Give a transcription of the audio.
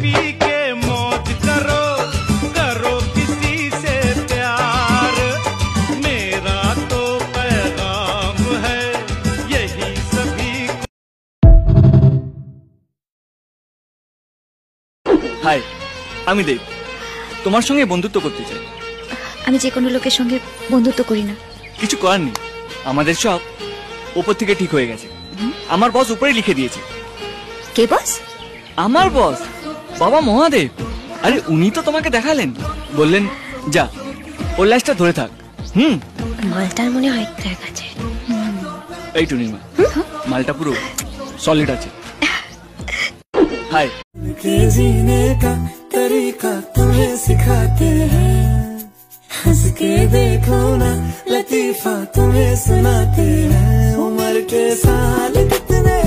P के मौज करो, करो किसी से प्यार। मेरा तो पैगाम है यही सभी को। হাই, আমি দেব। তোমার সঙ্গে বন্ধুত্ব করতে চাই। আমি যে কোনো লোকের সঙ্গে বন্ধুত্ব করি না। কিছু করার নেই, আমাদের সব উপর থেকে ঠিক হয়ে গেছে। আমার বস উপরে লিখে দিয়েছে। কে বস? আমার বস বাবা মহাদেব। আরে উনি তো তোমাকে দেখালেন, বললেন যা ওর লাইসটা ধরে থাক। মালটার মনে হয় ট্র্যাক আছে। এই টুনিমা, মালটা পুরো সলিড আছে। हाय जीने का तरीका तुम्हें सिखाते हैं, हंस के देखो ना लतीफा तुम्हें सुनाते हैं। उम्र के साल कितने